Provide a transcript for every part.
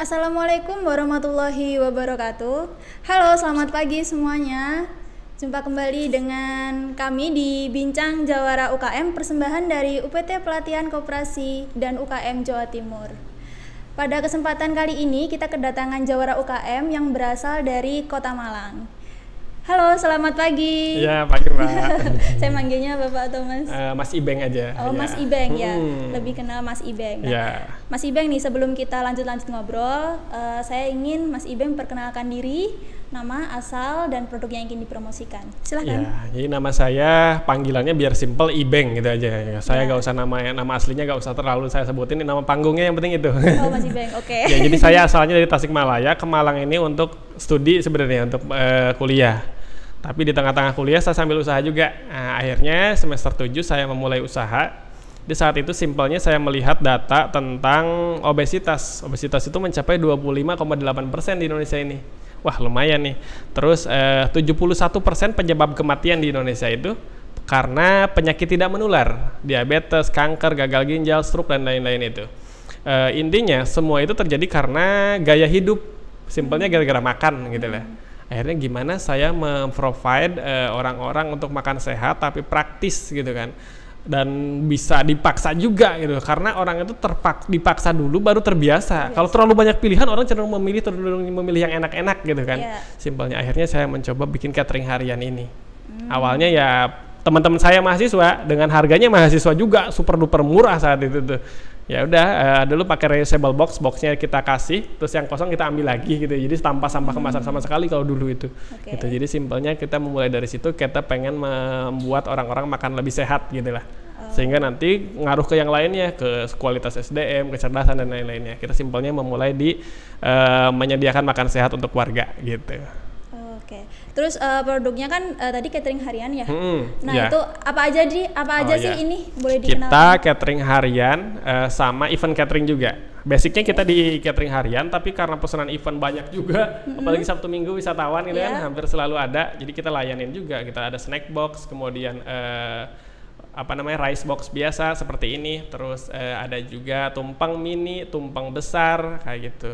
Assalamualaikum warahmatullahi wabarakatuh. Halo, selamat pagi semuanya. Jumpa kembali dengan kami di Bincang Jawara UKM, persembahan dari UPT Pelatihan Koperasi dan UKM Jawa Timur. Pada kesempatan kali ini kita kedatangan Jawara UKM yang berasal dari Kota Malang. Halo, selamat pagi. Iya, pagi Mbak. Saya manggilnya Bapak atau Mas? Mas Ibeng aja. Oh, ya. Mas Ibeng ya, lebih kenal Mas Ibeng. Nah, ya. Mas Ibeng nih, sebelum kita lanjut ngobrol, saya ingin Mas Ibeng perkenalkan diri, nama, asal, dan produk yang ingin dipromosikan. Silahkan. Ya, jadi nama saya panggilannya biar simple Ibeng gitu aja. Ya, saya nggak usah nama aslinya nggak usah terlalu saya sebutin, ini nama panggungnya yang penting itu. Oh, Mas Ibeng, oke. Ya, jadi saya asalnya dari Tasikmalaya ke Malang ini untuk studi sebenarnya, untuk kuliah. Tapi di tengah-tengah kuliah saya sambil usaha juga. Nah, akhirnya semester 7 saya memulai usaha. Di saat itu simpelnya saya melihat data tentang obesitas. Obesitas itu mencapai 25,8% di Indonesia ini. Wah, lumayan nih. Terus 71% penyebab kematian di Indonesia itu karena penyakit tidak menular. Diabetes, kanker, gagal ginjal, stroke, dan lain-lain itu. Intinya semua itu terjadi karena gaya hidup. Simpelnya gara-gara makan gitu lah. Akhirnya gimana saya memprovide orang-orang untuk makan sehat tapi praktis gitu kan, dan bisa dipaksa juga gitu, karena orang itu dipaksa dulu baru terbiasa. Kalau terlalu banyak pilihan orang cenderung memilih yang enak-enak gitu kan. Simpelnya akhirnya saya mencoba bikin catering harian ini. Awalnya ya teman-teman saya mahasiswa, dengan harganya mahasiswa juga super duper murah saat itu tuh. Ya udah, dulu pakai reusable boxnya kita kasih, terus yang kosong kita ambil lagi gitu. Jadi tanpa sampah kemasan sama sekali kalau dulu itu. Gitu. Jadi simpelnya kita memulai dari situ, kita pengen membuat orang-orang makan lebih sehat gitu lah. Sehingga nanti ngaruh ke yang lainnya, ke kualitas SDM, kecerdasan dan lain-lainnya. Kita simpelnya memulai di menyediakan makan sehat untuk warga gitu. Oke. Terus produknya kan tadi catering harian ya. Nah, ya. itu apa aja sih ini boleh dikenalkan? Kita catering harian sama event catering juga. Basicnya kita di catering harian, tapi karena pesanan event banyak juga, apalagi Sabtu Minggu wisatawan gitu kan, hampir selalu ada. Jadi kita layanin juga. Kita ada snack box, kemudian rice box biasa seperti ini, terus ada juga tumpeng mini, tumpeng besar kayak gitu.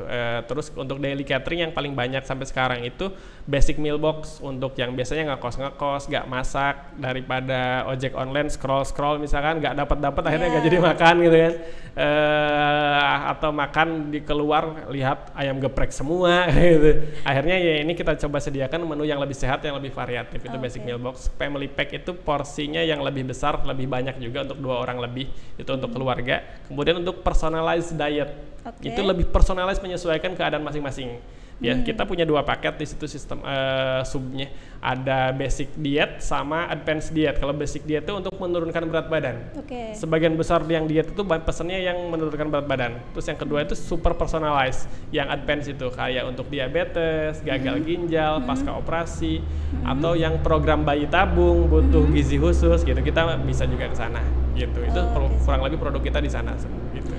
Terus untuk daily catering yang paling banyak sampai sekarang itu basic meal box, untuk yang biasanya ngekos nggak masak, daripada ojek online scroll misalkan nggak dapat akhirnya nggak jadi makan gitu kan, atau makan di keluar lihat ayam geprek semua gitu. Akhirnya ya ini kita coba sediakan menu yang lebih sehat, yang lebih variatif. Itu basic meal box. Family pack itu porsinya yang lebih besar, lebih banyak juga, untuk 2 orang lebih, itu untuk keluarga. Kemudian untuk personalized diet, itu lebih personalized, menyesuaikan keadaan masing-masing. Ya, kita punya 2 paket di situ sistem subnya. Ada basic diet sama advanced diet. Kalau basic diet itu untuk menurunkan berat badan. Sebagian besar yang diet itu pesannya yang menurunkan berat badan. Terus yang kedua itu super personalized. Yang advanced itu kayak untuk diabetes, gagal ginjal, pasca operasi, atau yang program bayi tabung, butuh gizi khusus gitu. Kita bisa juga ke sana gitu. Itu kurang lebih produk kita di sana gitu.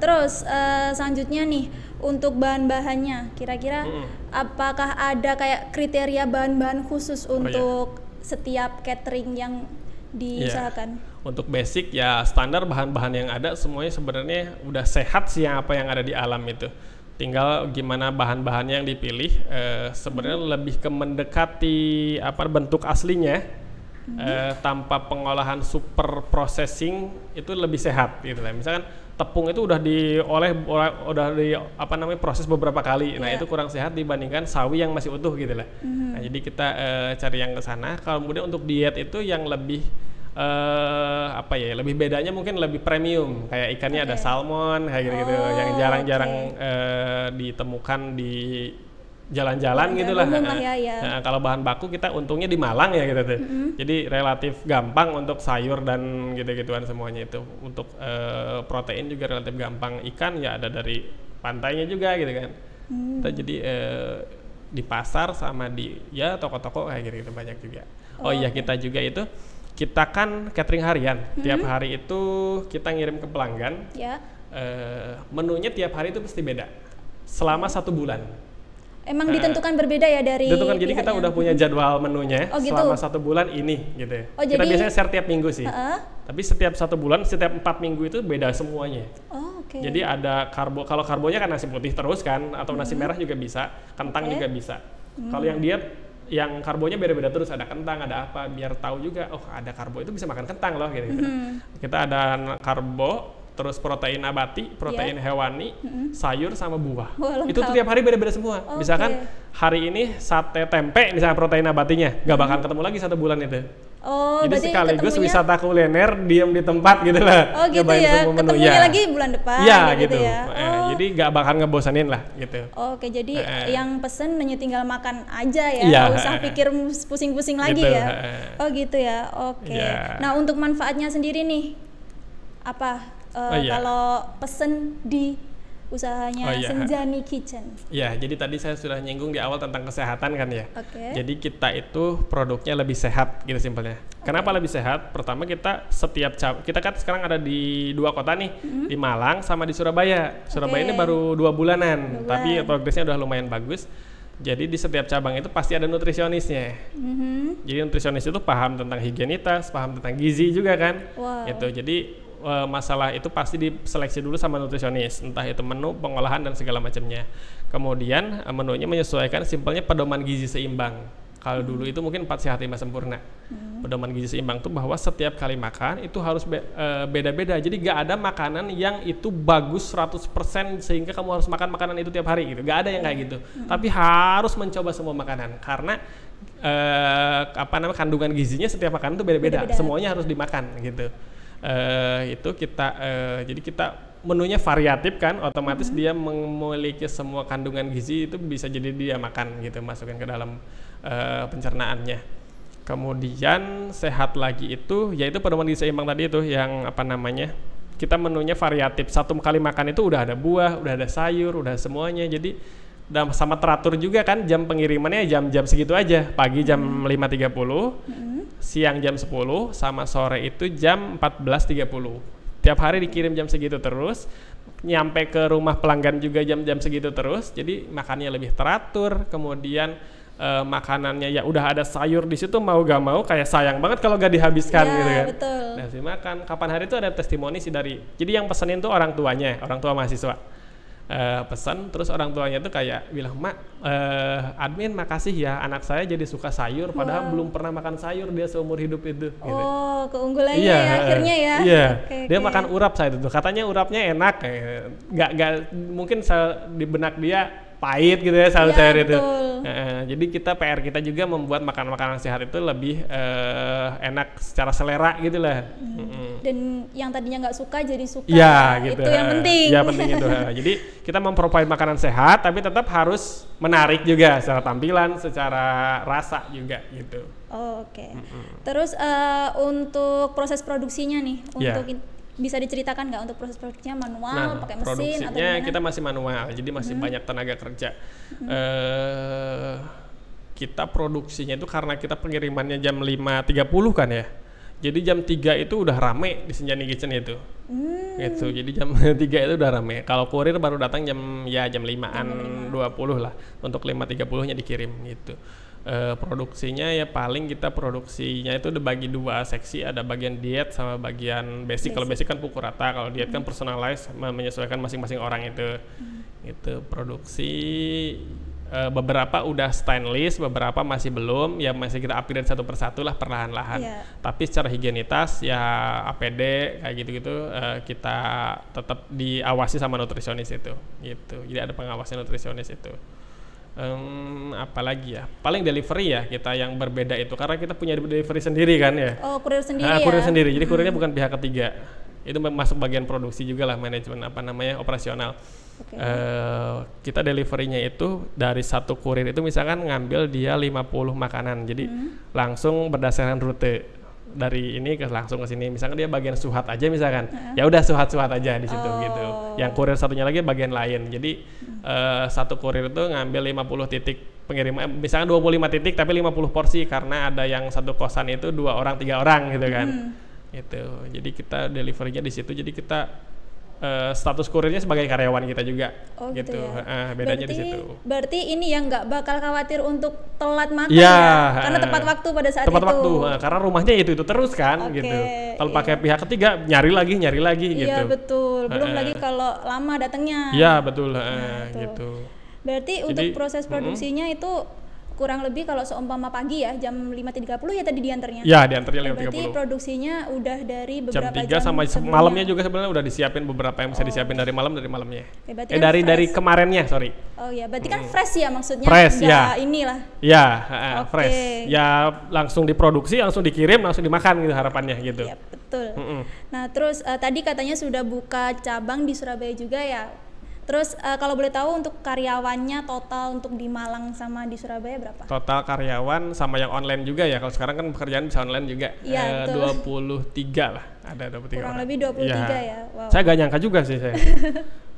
Terus selanjutnya nih, untuk bahan-bahannya kira-kira apakah ada kayak kriteria bahan-bahan khusus untuk setiap catering yang diusahakan? Untuk basic ya standar bahan-bahan yang ada semuanya sebenarnya udah sehat sih, apa yang ada di alam itu. Tinggal gimana bahan-bahannya yang dipilih, sebenarnya lebih ke mendekati bentuk aslinya, tanpa pengolahan super processing, itu lebih sehat gitu lah. Misalkan tepung itu udah proses beberapa kali. Nah, itu kurang sehat dibandingkan sawi yang masih utuh gitu lah. Nah, jadi kita cari yang ke sana. Kemudian untuk diet itu yang lebih apa ya, lebih bedanya mungkin lebih premium, kayak ikannya ada Oke. salmon kayak gitu, Oh, yang jarang-jarang oke. ditemukan di jalan-jalan Jalan-jalan gitulah. umum lah ya, ya. Nah, kalau bahan baku kita untungnya di Malang ya gitu tuh. Jadi relatif gampang untuk sayur dan gitu-gituan semuanya itu. Untuk protein juga relatif gampang. Ikan ya ada dari pantainya juga gitu kan. Kita jadi di pasar sama di ya toko-toko kayak gitu banyak juga. Oh iya, kita juga itu kita kan catering harian. Tiap hari itu kita ngirim ke pelanggan. Ya. Menunya tiap hari itu pasti beda. Selama 1 bulan. Emang ditentukan berbeda ya dari Ditentukan, jadi kita pihaknya? udah punya jadwal menunya Oh, gitu? selama 1 bulan ini gitu. Oh, Kita jadi- biasanya share tiap minggu sih. Heeh. Tapi setiap 1 bulan, setiap 4 minggu itu beda semuanya. Oh, oke. Jadi ada karbo, kalau karbonya kan nasi putih terus kan, atau nasi merah juga bisa, kentang Oke. juga bisa. Kalau yang diet, yang karbonya beda-beda terus, ada kentang, ada apa, biar tahu juga, oh ada karbo itu bisa makan kentang loh gitu. Kita ada karbo, terus protein nabati, protein hewani, sayur sama buah. Wah, lengkap. Itu tuh tiap hari beda-beda semua. Oke. Misalkan hari ini sate tempe, misalnya protein nabatinya, nggak bakal ketemu lagi 1 bulan itu. Oh, Jadi berarti sekaligus ketemunya- wisata kuliner, diam di tempat gitu lah. Oh, gitu nyobain ya. semua menu. Ketemunya Ya. lagi bulan depan Iya gitu gitu. ya. Oh. Jadi nggak bakal ngebosanin lah gitu. Oke, jadi yang pesen hanya tinggal makan aja ya, Iya, nggak usah pikir pusing-pusing lagi Gitu, ya. Oh gitu ya, oke. Iya. Nah untuk manfaatnya sendiri nih, apa iya. kalau pesen di usahanya Oh, iya. Senjani Kitchen? Ya, jadi tadi saya sudah nyinggung di awal tentang kesehatan kan ya. Oke. Jadi kita itu produknya lebih sehat gitu simpelnya. Kenapa lebih sehat? Pertama kita kita kan sekarang ada di 2 kota nih, di Malang sama di Surabaya. Surabaya Oke. ini baru 2 bulanan, 2 tapi bulan. progresnya udah lumayan bagus. Jadi di setiap cabang itu pasti ada nutrisionisnya. Jadi nutrisionis itu paham tentang higienitas, paham tentang gizi juga kan. Wow. Gitu. Jadi masalah itu pasti diseleksi dulu sama nutrisionis, entah itu menu, pengolahan dan segala macamnya. Kemudian menunya menyesuaikan simpelnya pedoman gizi seimbang. Kalau dulu itu mungkin 4 sehat 5 sempurna. Pedoman gizi seimbang itu bahwa setiap kali makan itu harus beda-beda. Jadi gak ada makanan yang itu bagus 100% sehingga kamu harus makan makanan itu tiap hari gitu. Gak ada yang kayak gitu. Tapi harus mencoba semua makanan karena kandungan gizinya setiap makanan itu beda-beda. Beda-beda. Semuanya harus dimakan gitu. Itu kita jadi kita menunya variatif kan, otomatis dia memiliki semua kandungan gizi itu bisa jadi dia makan gitu, masukin ke dalam pencernaannya. Kemudian sehat lagi itu yaitu pedoman gizi seimbang tadi itu yang kita menunya variatif, 1 kali makan itu udah ada buah, udah ada sayur, udah semuanya. Jadi dan sama teratur juga kan, jam pengirimannya jam-jam segitu aja, pagi jam 5.30, siang jam 10, sama sore itu jam 14.30. Tiap hari dikirim jam segitu terus, nyampe ke rumah pelanggan juga jam-jam segitu terus. Jadi makannya lebih teratur, kemudian makanannya ya udah ada sayur di situ, mau gak mau kayak sayang banget kalau gak dihabiskan Ya, gitu kan. betul. Nah, makan kapan hari itu ada testimoni sih dari, jadi yang pesenin tuh orang tuanya, orang tua mahasiswa. Pesan terus orang tuanya tuh kayak bilang, "Mak, admin makasih ya, anak saya jadi suka sayur padahal belum pernah makan sayur dia seumur hidup itu." Gitu. Oh, keunggulannya ya akhirnya ya. Iya. Oke, Dia oke. makan urap saya itu. Katanya urapnya enak. Gak mungkin di benak dia pahit gitu ya Iya, sayur itu. betul. Jadi PR kita juga membuat makanan sehat itu lebih enak secara selera gitu lah. Dan yang tadinya nggak suka jadi suka. Iya gitu. Itu yang penting. Iya penting itu. Jadi kita memprovide makanan sehat tapi tetap harus menarik juga secara tampilan, secara rasa juga gitu. Oh, oke. Terus untuk proses produksinya nih, Iya. bisa diceritakan nggak untuk proses produksinya manual, pakai mesin atau produksinya gimana? kita masih manual, jadi masih banyak tenaga kerja. Kita produksinya itu karena kita pengirimannya jam 5.30 kan ya. Jadi jam 3 itu udah rame di Senjani Kitchen itu. Gitu. Jadi jam 3 itu udah rame. Kalau kurir baru datang jam 5-an 20 lah. Untuk 5.30-nya dikirim gitu. Produksinya ya paling kita produksinya itu udah bagi 2 seksi, ada bagian diet sama bagian basic. Kalau basic kan pukul rata, kalau diet kan personalize, menyesuaikan masing-masing orang itu. Itu produksi beberapa udah stainless, beberapa masih belum, ya masih kita upgrade satu persatu lah perlahan-lahan. Iya. Tapi secara higienitas ya APD kayak gitu-gitu kita tetap diawasi sama nutrisionis itu gitu. Jadi ada pengawasan nutrisionis itu. Apalagi ya, paling delivery ya kita yang berbeda itu karena kita punya delivery sendiri kan ya. Oh, kurir sendiri ya. Kurir sendiri, jadi kurirnya bukan pihak ketiga. Itu masuk bagian produksi juga lah, manajemen operasional. Oke. Kita deliverynya itu dari satu kurir itu misalkan ngambil dia 50 makanan, jadi langsung berdasarkan rute dari ini langsung ke sini. Misalkan dia bagian suhat aja misalkan, ya udah suhat aja di situ gitu. Yang kurir satunya lagi bagian lain. Jadi satu kurir itu ngambil 50 titik pengiriman, misalkan 25 titik tapi 50 porsi karena ada yang satu kosan itu 2 orang 3 orang gitu kan. Gitu. Jadi kita deliverynya di situ. Jadi kita status kurirnya sebagai karyawan kita juga. Oh gitu ya. Bedanya di situ. Berarti ini yang nggak bakal khawatir untuk telat makan ya, karena tepat waktu pada saat tepat itu. Tepat waktu, karena rumahnya itu terus kan, gitu. Kalau pakai pihak ketiga nyari lagi gitu. Iya betul. Belum lagi kalau lama datangnya. Iya betul, gitu. Berarti untuk proses produksinya itu kurang lebih kalau seumpama pagi ya jam 5.30 ya tadi diantarnya. Ya, diantarnya 5.30. Berarti produksinya udah dari beberapa jam 3 sama malamnya juga sebenarnya udah disiapin beberapa yang bisa disiapin dari malamnya. Oke, kan dari kemarinnya, sorry. Oh ya, berarti kan fresh ya maksudnya. Fresh ya. Inilah. Ya, fresh. Ya langsung diproduksi, langsung dikirim, langsung dimakan gitu harapannya gitu. Iya, betul. Nah, terus tadi katanya sudah buka cabang di Surabaya juga ya. Terus kalau boleh tahu untuk karyawannya total untuk di Malang sama di Surabaya berapa? Total karyawan sama yang online juga ya. Kalau sekarang kan pekerjaan bisa online juga. Iya, 23 lah. Ada 23 kurang orang. Lebih 23 ya. Wow. Saya gak nyangka juga sih saya.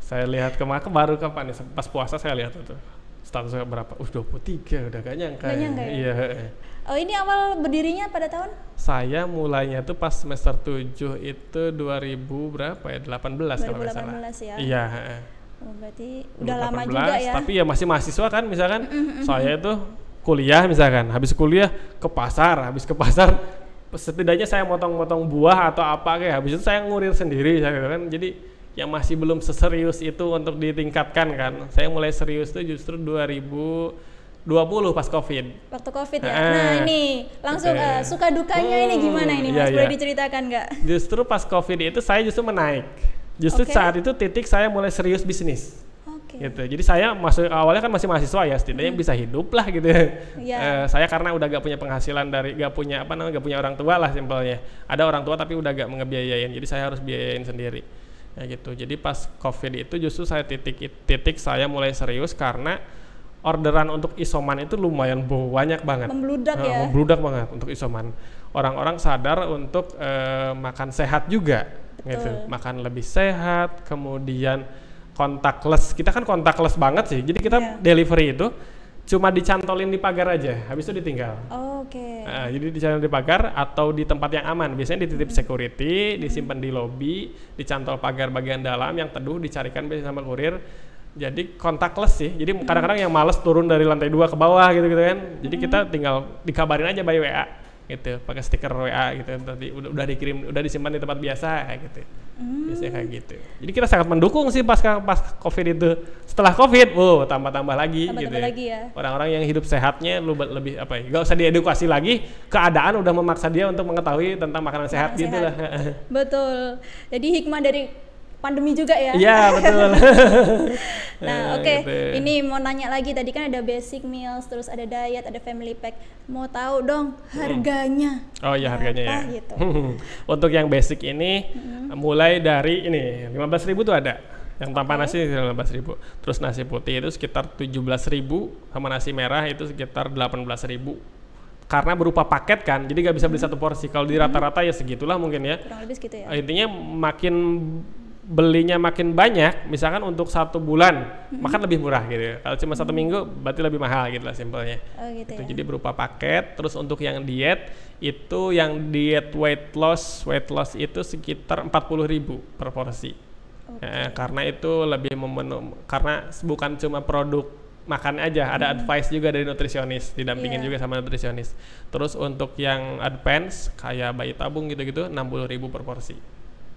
Saya lihat kemarin baru kapan nih, pas puasa saya lihat itu. Statusnya berapa? 23 udah gak nyangka. Gak nyangka ya? Iya. Oh, ini awal berdirinya pada tahun? Saya mulainya tuh pas semester 7 itu 2000 berapa ya? 18 kalau nggak salah. 2018 ya. Iya, Oh, berarti udah lama juga ya. Tapi ya masih mahasiswa kan, misalkan saya itu kuliah misalkan, habis kuliah ke pasar, setidaknya saya motong-motong buah atau apa kayak, habis itu saya ngurir sendiri kan. Jadi yang masih belum seserius itu untuk ditingkatkan kan. Saya mulai serius tuh justru 2020 pas Covid. Waktu Covid ya. Nah, ini langsung suka dukanya ini gimana ini Mas? Boleh diceritakan nggak? Justru pas Covid itu saya justru menaik. Justru saat itu titik saya mulai serius bisnis. Gitu. Jadi saya awalnya kan masih mahasiswa ya, setidaknya bisa hidup lah gitu. Saya karena udah gak punya penghasilan gak punya orang tua lah simpelnya. Ada orang tua tapi udah gak ngebiayain, jadi saya harus biayain sendiri. Ya gitu. Jadi pas Covid itu justru saya titik saya mulai serius karena orderan untuk isoman itu lumayan banyak banget. Membludak banget untuk isoman. Orang-orang sadar untuk makan sehat juga. Gitu. Makan lebih sehat, kemudian contactless. Kita kan contactless banget sih. Jadi kita delivery itu cuma dicantolin di pagar aja, habis itu ditinggal. Jadi dicantolin di pagar atau di tempat yang aman. Biasanya dititip security, disimpan di lobby, dicantol pagar bagian dalam yang teduh, dicarikan biasanya sama kurir. Jadi contactless sih. Jadi kadang-kadang yang males turun dari lantai 2 ke bawah gitu kan. Jadi kita tinggal dikabarin aja by WA. Gitu, pakai stiker WA gitu, tadi udah dikirim, udah disimpan di tempat biasa kayak gitu. Biasanya kayak gitu. Jadi kita sangat mendukung sih pas Covid itu. Setelah Covid, tambah lagi gitu. Lagi ya. Orang-orang yang hidup sehatnya lebih gak usah diedukasi lagi, keadaan udah memaksa dia untuk mengetahui tentang makanan sehat gitu lah. Betul. Jadi hikmah dari pandemi juga ya. Iya, betul. Nah, gitu. Ini mau nanya lagi, tadi kan ada basic meals, terus ada diet, ada family pack. Mau tahu dong harganya. Oh iya, harganya ya. Gitu. Untuk yang basic ini mulai dari ini 15.000 tuh ada. Yang tanpa nasi 15.000. Terus nasi putih itu sekitar 17.000, sama nasi merah itu sekitar 18.000. Karena berupa paket kan, jadi nggak bisa beli satu porsi. Kalau di rata-rata ya segitulah mungkin ya. Kurang lebih segitu ya. Intinya belinya makin banyak, misalkan untuk 1 bulan makan lebih murah gitu. Kalau cuma 1 minggu berarti lebih mahal gitu lah simpelnya. Gitu ya. Jadi berupa paket. Terus untuk yang diet itu, yang diet weight loss itu sekitar 40.000 per porsi. Karena itu lebih karena bukan cuma produk makan aja, ada advice juga dari nutrisionis, didampingin juga sama nutrisionis. Terus untuk yang advance kayak bayi tabung gitu-gitu 60.000 per porsi.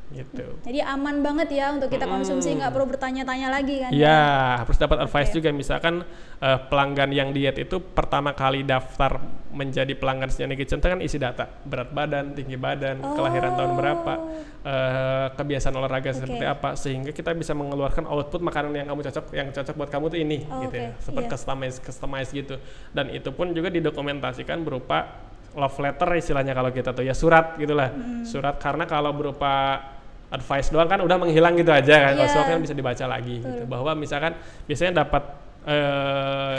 Gitu. Jadi aman banget ya untuk kita konsumsi, nggak perlu bertanya-tanya lagi kan? Ya, terus dapat advice juga, misalkan pelanggan yang diet itu pertama kali daftar menjadi pelanggan Senjani Kitchen itu kan isi data, berat badan, tinggi badan, kelahiran tahun berapa, kebiasaan olahraga seperti apa, sehingga kita bisa mengeluarkan output makanan yang cocok buat kamu tuh ini, gitu ya, seperti customize gitu. Dan itu pun juga didokumentasikan berupa love letter istilahnya kalau kita tuh ya, surat gitulah, surat, karena kalau berupa advice doang kan udah menghilang gitu aja kan, kalau kan bisa dibaca lagi gitu, bahwa misalkan biasanya dapat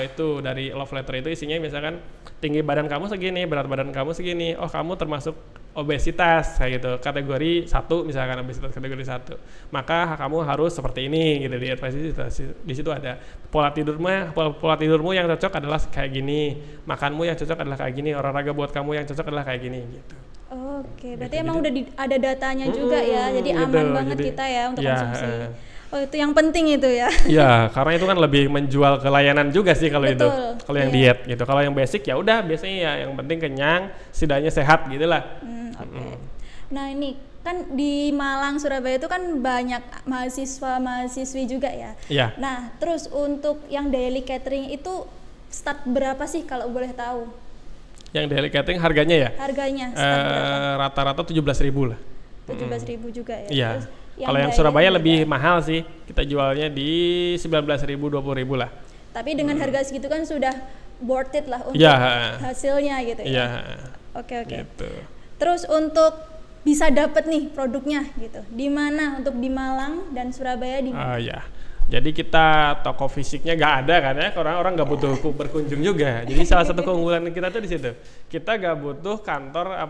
itu dari love letter itu isinya misalkan tinggi badan kamu segini, berat badan kamu segini, oh kamu termasuk obesitas kayak gitu, kategori 1 misalkan, obesitas kategori 1, maka kamu harus seperti ini gitu, di advice di situ ada pola tidurmu yang cocok adalah kayak gini, makanmu yang cocok adalah kayak gini, olahraga buat kamu yang cocok adalah kayak gini gitu. Oke, berarti emang udah ada datanya juga ya, jadi aman banget kita ya untuk konsumsi. Oh, itu yang penting itu ya. Iya, karena itu kan lebih menjual ke layanan juga sih kalau itu. Kalau yang diet gitu. Kalau yang basic ya udah biasanya ya yang penting kenyang, setidaknya sehat gitu lah. Nah, ini kan di Malang, Surabaya itu kan banyak mahasiswa-mahasiswi juga ya. Iya. Nah, terus untuk yang daily catering itu start berapa sih kalau boleh tahu? Yang daily catering harganya ya? Harganya start berapa? Rata-rata 17.000 lah. 17.000 juga ya. Iya. Kalau yang Surabaya lebih mahal sih, kita jualnya di 19.000, 20.000 lah. Tapi dengan harga segitu kan sudah worth it lah untuk hasilnya gitu ya. Iya. Oke. Gitu. Terus untuk bisa dapet nih produknya gitu, di mana untuk di Malang dan Surabaya di mana? Ya. Jadi kita toko fisiknya nggak ada kan ya, orang-orang nggak butuh berkunjung juga. Jadi salah satu keunggulan kita tuh di situ. Kita nggak butuh kantor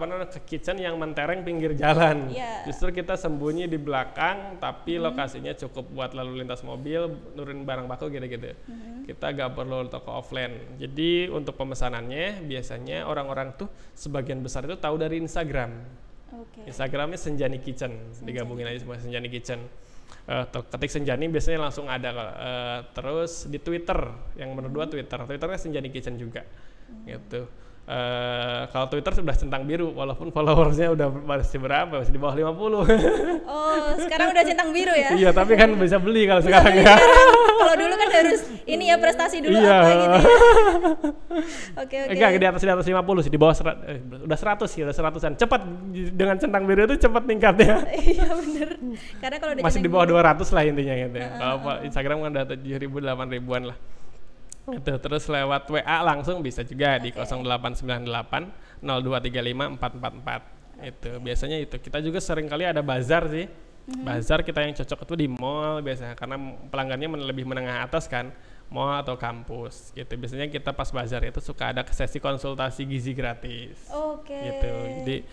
kitchen yang mentereng pinggir jalan. Justru kita sembunyi di belakang, tapi lokasinya cukup buat lalu lintas mobil, nurin barang baku gitu-gitu. Kita nggak perlu toko offline. Jadi untuk pemesanannya biasanya orang-orang tuh sebagian besar itu tahu dari Instagram. Instagramnya Senjani Kitchen, digabungin aja semua Senjani Kitchen. Ketik Senjani biasanya langsung ada. Terus di Twitter, yang berdua Twitternya Senjani Kitchen juga gitu. Kalau Twitter sudah centang biru, walaupun followersnya udah masih berapa, masih di bawah 50. Oh, sekarang udah centang biru ya? Iya, tapi kan bisa beli kalau sekarang ya. Kalau dulu kan harus ini ya, prestasi dulu apa gitu ya. Oke. Enggak, di atas 50 sih, di bawah udah 100 sih, udah 100-an. Cepat dengan centang biru itu cepat tingkatnya. Iya bener. Karena kalau masih di bawah 200 lah intinya gitu ya. Kalau Instagram kan udah 7.000, 8.000-an lah. Gitu. Terus lewat WA langsung bisa juga di 0898 0235 444. Itu biasanya itu. Kita juga sering kali ada bazar sih. Bazar kita yang cocok itu di mall biasanya, karena pelanggannya lebih menengah atas kan, mall atau kampus gitu. Biasanya kita pas bazar itu suka ada sesi konsultasi gizi gratis. Gitu. Jadi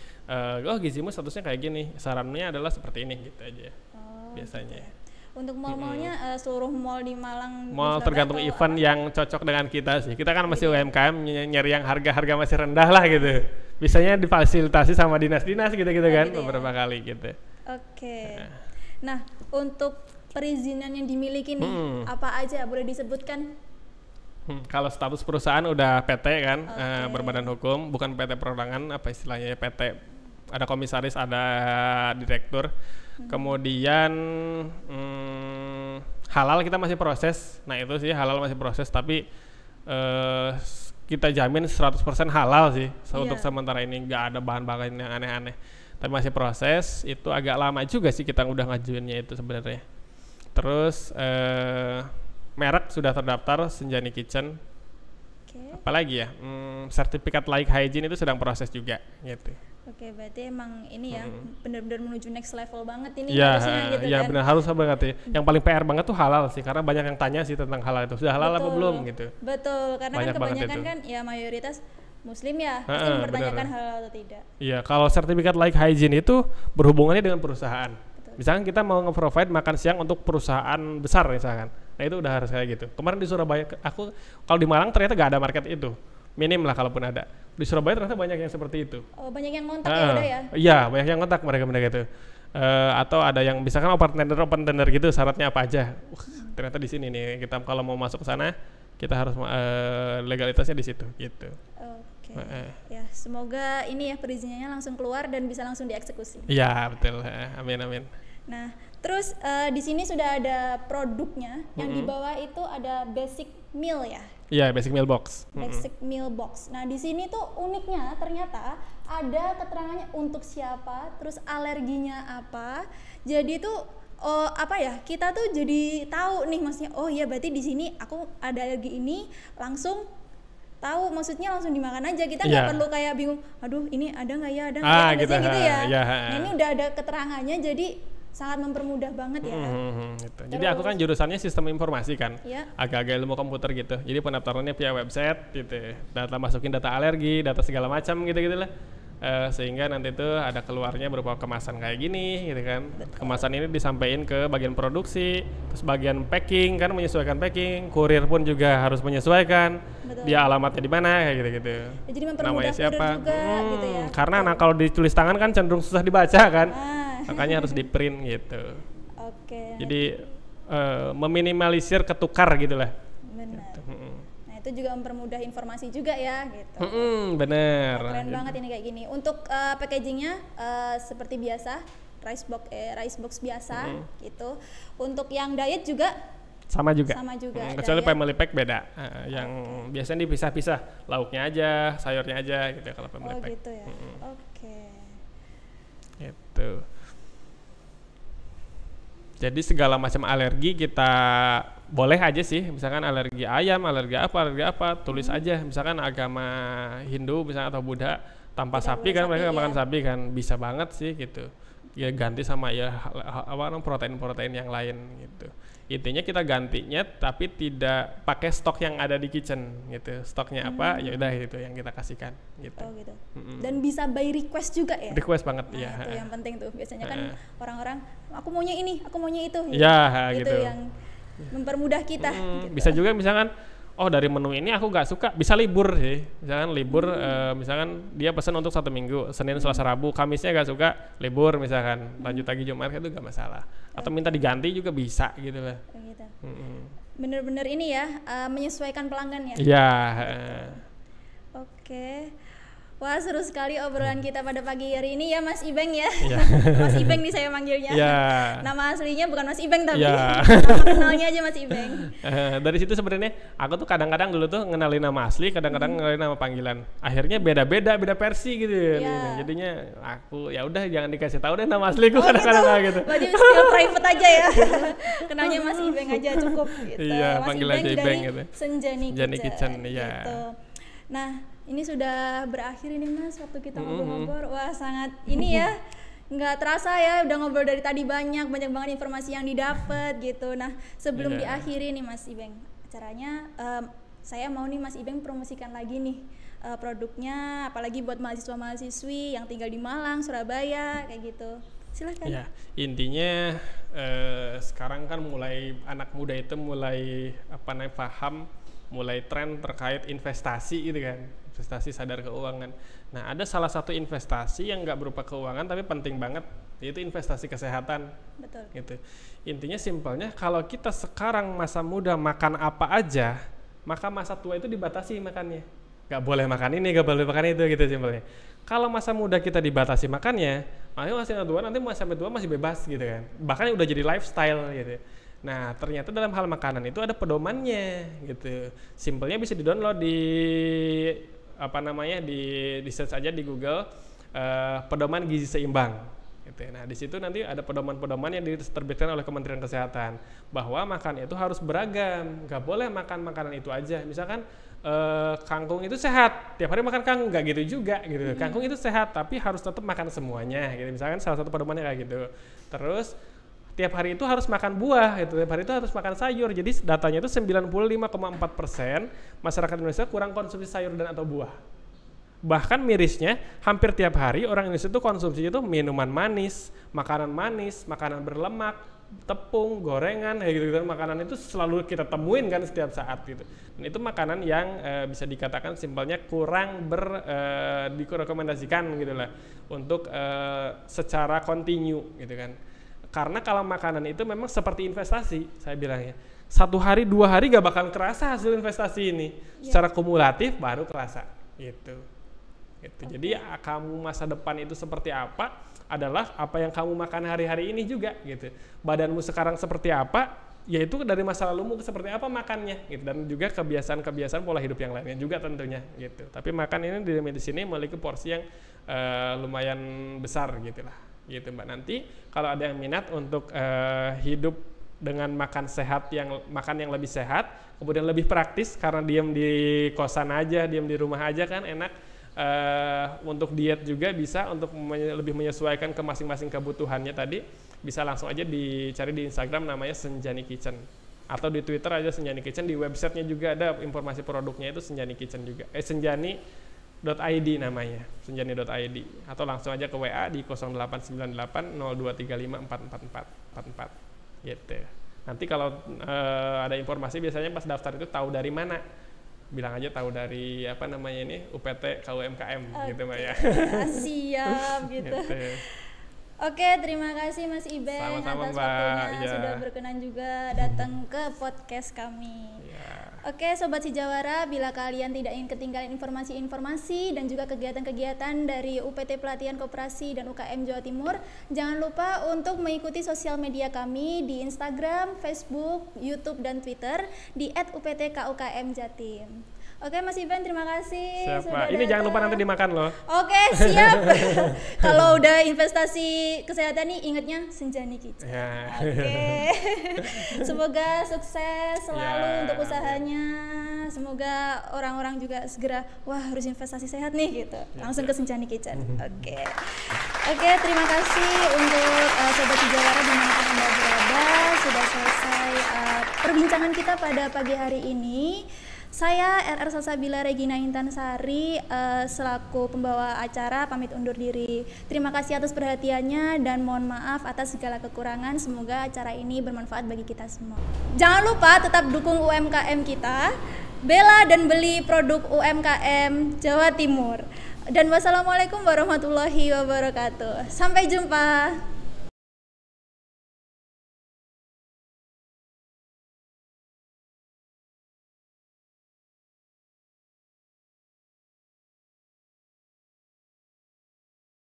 gizimu statusnya kayak gini, sarannya adalah seperti ini gitu aja. Biasanya. Untuk mall-mallnya seluruh mall di Malang. Mall tergantung event yang cocok dengan kita sih. Kita kan masih UMKM, nyari yang harga masih rendah lah gitu. Biasanya difasilitasi sama dinas-dinas gitu-gitu kan beberapa kali gitu. Nah, untuk perizinan yang dimiliki nih, apa aja boleh disebutkan? Kalau status perusahaan udah PT kan, berbadan hukum, bukan PT perorangan, apa istilahnya ya, PT. Ada komisaris, ada direktur. Kemudian halal kita masih proses. Nah itu sih halal masih proses, tapi kita jamin 100% halal sih untuk sementara ini, nggak ada bahan-bahan yang aneh-aneh. Tapi masih proses, itu agak lama juga sih kita udah ngajuinnya itu sebenarnya. Terus merek sudah terdaftar Senjani Kitchen. Apalagi ya, sertifikat layak hygiene itu sedang proses juga gitu. Berarti emang ini ya benar-benar menuju next level banget ini harusnya gitu kan? Benar, harus banget ya. Yang paling PR banget tuh halal sih, karena banyak yang tanya sih tentang halal itu. Sudah halal apa belum gitu. Betul, karena banyak kan kebanyakan kan ya mayoritas Muslim ya, pasti mempertanyakan halal atau tidak. Iya, kalau sertifikat layak hygiene itu berhubungannya dengan perusahaan. Misalkan kita mau nge-provide makan siang untuk perusahaan besar misalkan. Nah itu udah harus kayak gitu. Kemarin di Surabaya, kalau di Malang ternyata gak ada market itu. Minim lah kalaupun ada. Di Surabaya ternyata banyak yang seperti itu. Oh, banyak yang ngontak ya udah ya? Iya, banyak yang ngontak mereka gitu. Atau ada yang misalkan open tender gitu, syaratnya apa aja. Ternyata di sini nih, kita kalau mau masuk ke sana, kita harus legalitasnya di situ gitu. Ya, semoga ini ya perizinannya langsung keluar dan bisa langsung dieksekusi. Iya, betul. Amin. Nah, terus di sini sudah ada produknya, yang di bawah itu ada basic meal ya. Iya, basic meal box. Basic meal box. Nah, di sini tuh uniknya ternyata ada keterangannya untuk siapa, terus alerginya apa. Jadi tuh apa ya? Kita tuh jadi tahu nih maksudnya. Oh iya, berarti di sini aku ada alergi ini, langsung tahu, maksudnya langsung dimakan aja. Kita nggak perlu kayak bingung, aduh ini ada nggak ya, ada nggak ya, gitu ya. Nah, ini udah ada keterangannya, jadi sangat mempermudah banget ya. Gitu. Jadi aku kan jurusannya sistem informasi kan, ya. agak-agak ilmu komputer gitu. Jadi pendaftarannya via website gitu, data masukin data alergi, data segala macam gitu-gitu lah. Sehingga nanti itu ada keluarnya berupa kemasan kayak gini gitu kan. Betul. Kemasan ini disampaikan ke bagian produksi, terus bagian packing kan menyesuaikan packing, kurir pun juga harus menyesuaikan. Betul. Dia alamatnya di mana kayak gitu-gitu. Ya, jadi mempermudah siapa juga gitu ya. Karena kalau ditulis tangan kan cenderung susah dibaca kan. Makanya harus di print gitu. Oke. Jadi meminimalisir ketukar gitulah. Benar. Gitu. Nah, itu juga mempermudah informasi juga ya gitu. Bener. Keren banget ini kayak gini. Untuk packagingnya seperti biasa, rice box biasa gitu. Untuk yang diet juga sama juga. diet. Kecuali family pack beda. Yang biasanya dipisah-pisah, lauknya aja, sayurnya aja gitu kalau family pack. Gitu ya. Oke. Gitu. Jadi segala macam alergi kita boleh aja sih, misalkan alergi ayam, alergi apa, tulis aja. Misalkan agama Hindu misalkan atau Buddha tanpa sapi kan, mereka nggak makan sapi kan, bisa banget sih gitu. Ya ganti sama ya protein-protein yang lain gitu. Intinya kita gantinya tapi tidak pakai stok yang ada di kitchen gitu. Stoknya apa ya udah itu yang kita kasihkan gitu. Oh gitu. Dan bisa by request juga ya? Request banget ya. Itu yang penting tuh. Biasanya kan orang-orang aku maunya ini, aku maunya itu. Ya gitu. Itu yang mempermudah kita. Gitu. Bisa juga misalkan dari menu ini aku nggak suka, bisa libur sih. Misalkan libur, misalkan dia pesan untuk 1 minggu, Senin, Selasa, Rabu, Kamisnya nggak suka, libur misalkan, lanjut lagi Jumat itu nggak masalah. Atau minta diganti juga bisa gitu lah. Gitu. Bener-bener ini ya, menyesuaikan pelanggan ya. Iya. Oke. Wah, seru sekali obrolan kita pada pagi hari ini ya Mas Ibeng ya. Mas Ibeng nih saya manggilnya. Nama aslinya bukan Mas Ibeng tapi nama kenalnya aja Mas Ibeng. Dari situ sebenarnya aku tuh kadang-kadang dulu tuh ngenalin nama asli, kadang-kadang ngenalin nama panggilan. Akhirnya beda versi gitu ya. Jadinya aku ya udah jangan dikasih tahu deh nama asliku kadang-kadang gitu. Berarti still private aja ya. Kenalnya Mas Ibeng aja cukup gitu. Iya, Mas panggil aja Ibeng gitu. Senjani Kitchen ya. Gitu. Nah, ini sudah berakhir ini Mas, waktu kita ngobrol-ngobrol. Wah, sangat ini ya, nggak terasa ya, udah ngobrol dari tadi banyak banget informasi yang didapat gitu. Nah, sebelum diakhiri nih Mas Ibeng acaranya, saya mau nih Mas Ibeng promosikan lagi nih produknya, apalagi buat mahasiswa-mahasiswi yang tinggal di Malang, Surabaya, kayak gitu. Silahkan. Ya, intinya sekarang kan mulai anak muda itu mulai paham, mulai tren terkait investasi gitu kan. Investasi sadar keuangan. Nah, ada salah satu investasi yang nggak berupa keuangan tapi penting banget, yaitu investasi kesehatan. Betul. Gitu. Intinya simpelnya kalau kita sekarang masa muda makan apa aja, maka masa tua itu dibatasi makannya. Nggak boleh makan ini, nggak boleh makan itu gitu simpelnya. Kalau masa muda kita dibatasi makannya, makanya masih tua nanti sampai tua masih bebas gitu kan. Bahkan udah jadi lifestyle gitu. Nah, ternyata dalam hal makanan itu ada pedomannya gitu. Simpelnya bisa di-download di di search aja di Google pedoman gizi seimbang gitu. Nah, di situ nanti ada pedoman-pedoman yang diterbitkan oleh Kementerian Kesehatan bahwa makan itu harus beragam, nggak boleh makan makanan itu aja. Misalkan kangkung itu sehat, tiap hari makan kangkung, nggak gitu juga gitu. Kangkung itu sehat tapi harus tetap makan semuanya gitu. Misalkan salah satu pedomannya kayak gitu. Terus tiap hari itu harus makan buah, gitu. Tiap hari itu harus makan sayur. Jadi datanya itu 95,4% masyarakat Indonesia kurang konsumsi sayur dan atau buah. Bahkan mirisnya, hampir tiap hari orang Indonesia itu konsumsi itu minuman manis, makanan berlemak, tepung, gorengan, kayak gitu. Makanan itu selalu kita temuin kan setiap saat gitu. Dan itu makanan yang bisa dikatakan simpelnya kurang direkomendasikan gitu lah untuk secara kontinu gitu kan. Karena kalau makanan itu memang seperti investasi, saya bilangnya. 1 hari, 2 hari gak bakal kerasa hasil investasi ini. Secara kumulatif baru kerasa gitu. Jadi kamu masa depan itu seperti apa, adalah apa yang kamu makan hari-hari ini juga gitu. Badanmu sekarang seperti apa, yaitu dari masa lalumu seperti apa makannya gitu, dan juga kebiasaan-kebiasaan pola hidup yang lainnya juga tentunya gitu. Tapi makan ini di sini memiliki porsi yang lumayan besar gitulah gitu Mbak. Nanti kalau ada yang minat untuk hidup dengan makan yang lebih sehat, kemudian lebih praktis karena diam di kosan aja, diam di rumah aja kan enak. Untuk diet juga bisa, untuk lebih menyesuaikan ke masing-masing kebutuhannya tadi, bisa langsung aja dicari di Instagram namanya Senjani Kitchen, atau di Twitter aja Senjani Kitchen. Di websitenya juga ada informasi produknya, itu Senjani Kitchen juga, senjani.id namanya, senjani.id, atau langsung aja ke WA di 0898 0235 4444 gitu. Nanti kalau ada informasi biasanya pas daftar itu tahu dari mana, bilang aja tahu dari UPT KUMKM gitu Mbak ya. Siap gitu. Oke, terima kasih Mas Iben Sama-sama, atas Mbak. waktunya, sudah berkenan juga datang ke podcast kami. Oke, Sobat Sijawara, bila kalian tidak ingin ketinggalan informasi-informasi dan juga kegiatan-kegiatan dari UPT Pelatihan Koperasi dan UKM Jawa Timur, jangan lupa untuk mengikuti sosial media kami di Instagram, Facebook, YouTube, dan Twitter di @UPTKUKM-Jatim. Oke, Mas Iben, terima kasih. Siap, ini jangan lupa nanti dimakan loh. Oke, siap. Kalau udah investasi kesehatan nih, ingetnya Senjani Kitchen. Ya. Oke. Semoga sukses selalu untuk usahanya. Semoga orang-orang juga segera, wah harus investasi sehat nih gitu. Langsung ke Senjani Kitchen. Oke, terima kasih untuk Sobat Sijawara dimanapun Anda berada. Sudah selesai perbincangan kita pada pagi hari ini. Saya RR Salsabila Regina Intansari selaku pembawa acara pamit undur diri. Terima kasih atas perhatiannya dan mohon maaf atas segala kekurangan. Semoga acara ini bermanfaat bagi kita semua. Jangan lupa tetap dukung UMKM kita, bela dan beli produk UMKM Jawa Timur. Dan wassalamualaikum warahmatullahi wabarakatuh. Sampai jumpa.